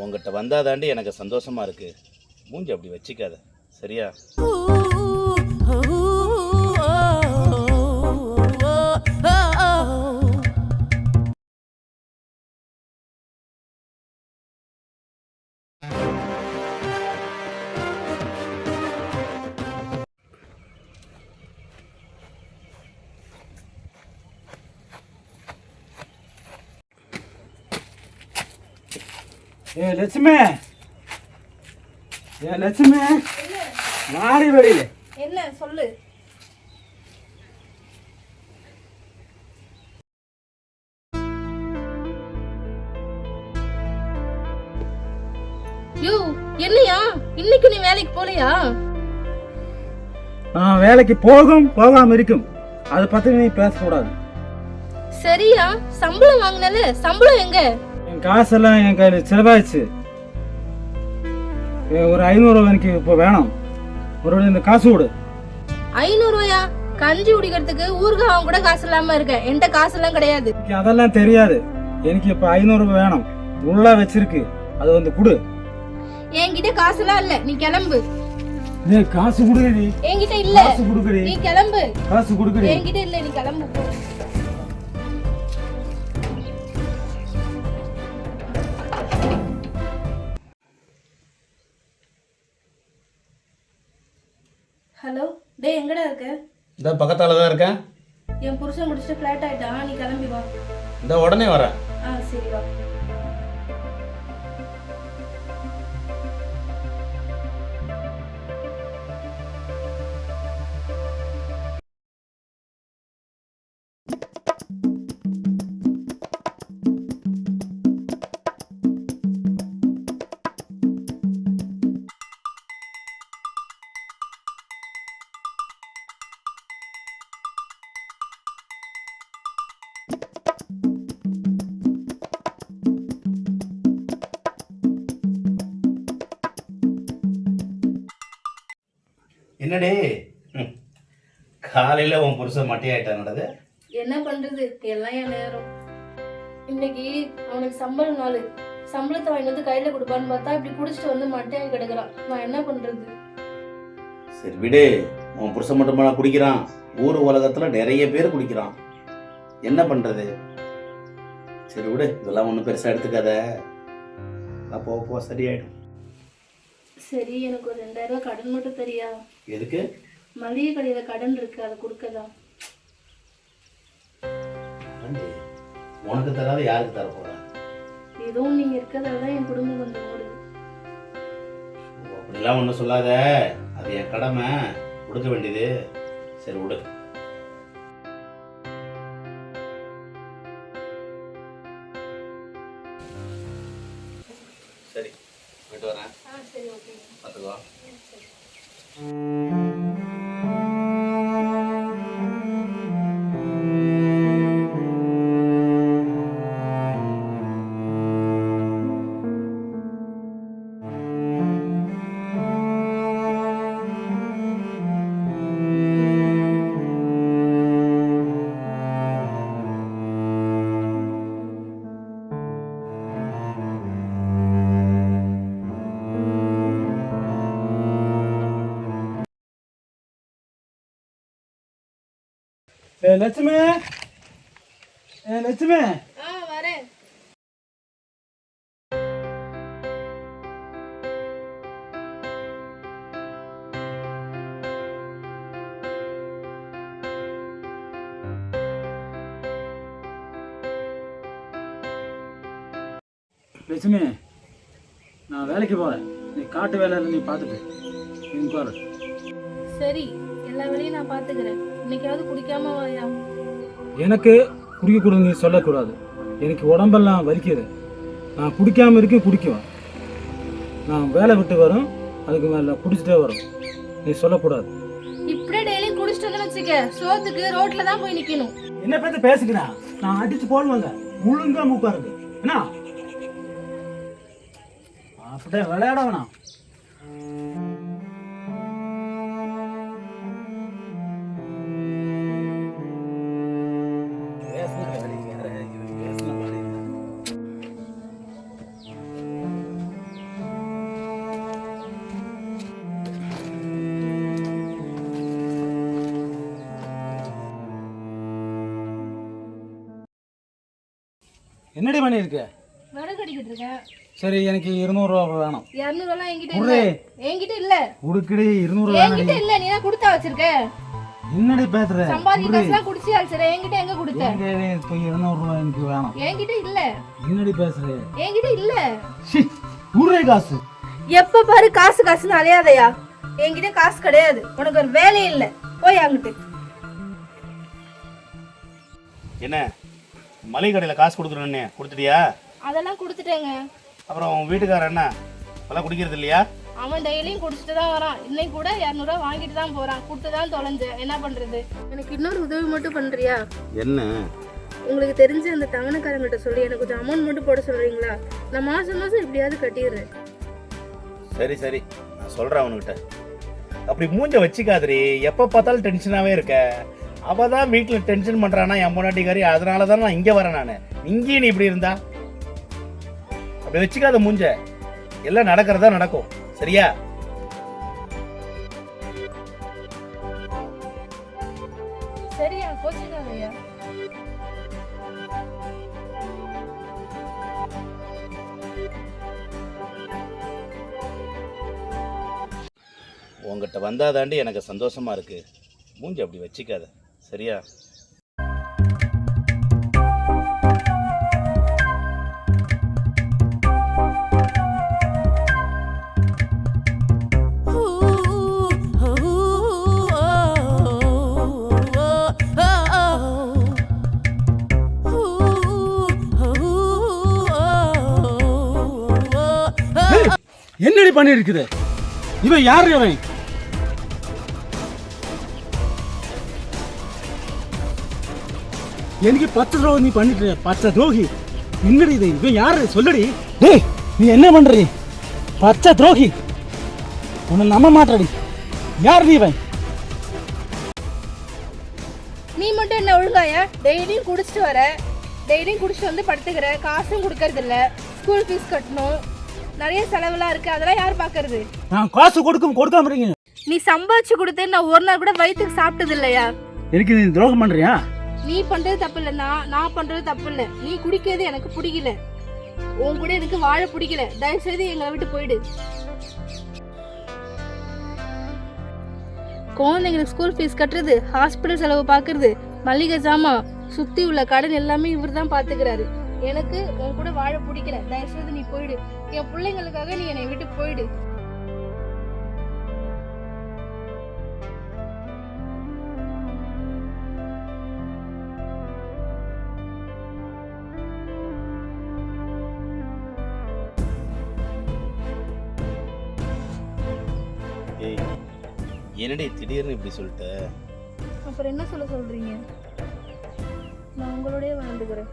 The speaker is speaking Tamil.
உங்ககிட்ட வந்தாதாண்டி எனக்கு சந்தோஷமா இருக்கு. மூஞ்சி அப்படி வச்சிக்காத, சரியா? லட்சுமி, லட்சுமி மாறி வெளியில என்ன சொல்லு. யோ என்னையா இன்னைக்கு நீ வேலைக்கு போலையா? வேலைக்கு போகாம இருக்கும். அதை பத்தி நீ பேசக்கூடாது. சரியா, சம்பளம் வாங்கினல, சம்பளம் எங்க? என் காசெல்லாம் என் கையில் செலவாயிடுச்சு. ஒரு 500 எனக்கு இப்போ வேணும். ஒரு இந்த காசு கொடு. 500 ரூபாயா? கஞ்சி குடிக்கிறதுக்கு ஊறுகாய் கூட காசு இல்லாம இருக்க. என்கிட்ட காசு எல்லாம் கிடையாது. அதெல்லாம் தெரியாது. எனக்கு இப்ப 500 ரூபாய் வேணும். உள்ள வச்சிருக்கு, அது வந்து குடு. என்கிட்ட காசு எல்லாம் இல்ல, நீ கிளம்பு. நீ காசு குடுடி. என்கிட்ட இல்ல. காசு குடுடி. நீ கிளம்பு. காசு குடுடி. என்கிட்ட இல்ல, நீ கிளம்பு போ. ஹலோ, டேய் எங்கடா இருக்க? இந்த பக்கத்தால தான் இருக்கேன். என் புருஷன் முடிச்சிட்டு ஃபிளாட் ஆயிட்டான், நீ கிளம்பி வா. இந்த உடனே வரேன். சரி வா. என்னடே காலையில உன் புருஷன் மட்டையாயிட்டானது? என்ன பண்றது, எல்லாம் என் நேரம். இன்னைக்கு அவனுக்கு சம்பள நாள். சம்பளத்தை வாங்கி வந்து கையில கொடுப்பான்னு பார்த்தா இப்படி குடிச்சிட்டு வந்து மட்டையாகி கிடக்குறான். நான் என்ன பண்றது? சரி விடு, உன் புருஷன் மட்டுமா குடிக்கிறான்? ஊர் உலகத்துல நிறைய பேர் குடிக்கிறான். என்ன பண்றது? சரி விடு, இதெல்லாம் ஒன்றும் பெருசா எடுத்துக்காத. போ சரியாயிடும். சரி, எனக்கு ஒரு 2000 ரூபாய் கடன் மட்டும் தெரியா? எதுக்கு? மளிகை கடையில கடன் இருக்கு, அதை கொடுக்கதான். உனக்கு தராத யாருக்கு தர போற? எதுவும் நீங்க இருக்கிறதால என் குடும்பம் கொஞ்சம் ஓடுது. அப்படிலாம் ஒன்றும் சொல்லாத, அது என் கடமை, கொடுக்க வேண்டியது. சரி விடு. சரி போயிட்டு வரேன். சரி ஓகே, பார்த்துக்கோ. லட்சுமி, லட்சுமி வரேன். லட்சுமி, நான் வேலைக்கு போறேன். நீ காட்டு வேலையில நீ பார்த்துட்டு உட்காரு. சரி, எல்லா வேலையும் நான் பாத்துக்கிறேன். இன்னைக்காவது குடிக்காம வாயா. எனக்கு குடிக்கக்கூடாது நீ சொல்லக்கூடாது. எனக்கு உடம்பெல்லாம் வலிக்குது. நான் குடிக்காம இருக்கேன், குடிக்குவேன். நான் வேலை விட்டு வரும், அதுக்கு மேலே குடிச்சிட்டே வரும். நீ சொல்லக்கூடாது. இப்படியே டெய்லி குடிச்சிட்டு வந்து வச்சுக்க, சோத்துக்கு ரோட்ல தான் போய் நிக்கணும். என்ன பத்தி பேசுகிறேன்? நான் அடிச்சு போடுவாங்க. முழுங்கா மூப்பாருங்க என்ன? அப்படியே விளையாட வேணாம். என்னடி பண்ணியிருக்க? விறகு அடிக்கிட்டு இருக்கேன். சரி, எனக்கு 200 ரூபா வேணும். 200 எல்லாம் என்கிட்ட குடு. இல்ல. என்கிட்ட இல்ல. குடுக்குடி 200 ரூபா. என்கிட்ட இல்ல. நீ தான் கொடுத்தா வச்சிருக்க. என்னடி பேசுற? சம்பாதிக்க காசுலாம் குடிச்சி அல்சற. என்கிட்ட எங்க கொடுத்த? இப்போ 200 ரூபா எனக்கு வேணும். என்கிட்ட இல்ல. என்னடி பேசுற? என்கிட்ட இல்ல. சி, குடுறே காசு. எப்ப பாரு காசு காசுன்னு அலையாதயா. என்கிட்ட காசு கிடையாது. உனக்கு ஒரு வேலையே இல்ல. போய் அங்கிட்டு. என்ன மளிகை கடையில் காசு கொடுக்குறேன்னு கொடுத்துட்டியா? அதெல்லாம் கொடுத்துட்டேங்க. அப்புறம் உன் வீட்டுக்காரர் என்ன அதெல்லாம் குடிக்கிறது இல்லையா? அவன் டெய்லியும் குடிச்சிட்டு தான் வரான். இன்னைக்கு கூட 200 ரூபா வாங்கிட்டு தான் போறான். கொடுத்து தான் தொலைஞ்சேன். என்ன பண்றது? எனக்கு இன்னொரு உதவி மட்டும் பண்றியா? என்ன? உங்களுக்கு தெரிஞ்ச அந்த தவணைக்காரங்கிட்ட சொல்லி எனக்கு கொஞ்சம் அமௌண்ட் மட்டும் போட சொல்றீங்களா? நான் மாசம் மாசம் எப்படியாவது கட்டிடுறேன். சரி சரி, நான் சொல்கிறேன் அவனுக்கிட்ட. அப்படி மூஞ்ச வச்சுக்காதரி. எப்போ பார்த்தாலும் டென்ஷனாகவே இருக்க. அவள் தான் வீட்டில் டென்ஷன் பண்ணுறானா என் பொண்டாட்டிக்காரி. அதனால தான் நான் இங்கே வரேன். நான் இங்கேயும் நீ இப்படி இருந்தா அப்படி வச்சுக்காத மூஞ்ச. எல்லாம் நடக்கிறதா நடக்கும். சரியா? சரியா? கோச்சுக்காதயா. உங்ககிட்ட வந்தாதாண்டி எனக்கு சந்தோஷமா இருக்கு. மூஞ்சி அப்படி வச்சுக்காத. சரியா? என்னடி பண்ணிருக்குது? இவன் யாரு? அவன் எனக்கு 10 ரூபா நீ பண்ணிட்டு 10 துரோகி. என்னடி இது? இவன் யாரு சொல்லுடி. டேய், நீ என்ன பண்றீ? 10 துரோகி. உன்னை நம்ப மாட்டடி. யார் நீ? இவன் நீ மட்டும் என்ன ஒழுங்காயா? டெய்லியும் குடிச்சிட்டு வர. டெய்லியும் குடிச்சிட்டு வந்து படுத்துக்கிற. காசும் கொடுக்கறது இல்ல. ஸ்கூல் ஃபீஸ் கட்டணும். நிறைய செலவெல்லாம் இருக்கு. அதெல்லாம் யார் பாக்குறது? நான் காசு கொடுக்காம இருக்கீங்க. நீ சம்பாதிச்சு கொடுத்து நான் ஒரு நாள் கூட வயிற்றுக்கு சாப்பிட்டது இல்லையா? எனக்கு நீ துரோகம் பண்றியா? நீ பண்றது தப்பு இல்லைன்னா நான் பண்றது தப்பு இல்லை. நீ குடிக்கிறது எனக்கு பிடிக்கல. உன் கூட எனக்கு வாழ பிடிக்கல. தயவு செய்து எங்களை விட்டு போயிடு. குழந்தைங்களுக்கு ஸ்கூல் ஃபீஸ் கட்டுறது, ஹாஸ்பிட்டல் செலவு பார்க்கறது, மளிகை சாமான், சுத்தி உள்ள கடன் எல்லாமே இவர் தான் பாத்துக்கிறாரு. எனக்கு உன் கூட வாழ பிடிக்கல. தயவு செய்து நீ போயிடு. என் பிள்ளைங்களுக்காக நீ என்னை விட்டு போயிடு. ஏய், என்னடி திடீர்னு இப்படி சொல்லிட்ட? அப்புறம் என்ன சொல்ல சொல்றீங்க? நான் உங்களோடய வாழ்ந்துக்கிறேன்.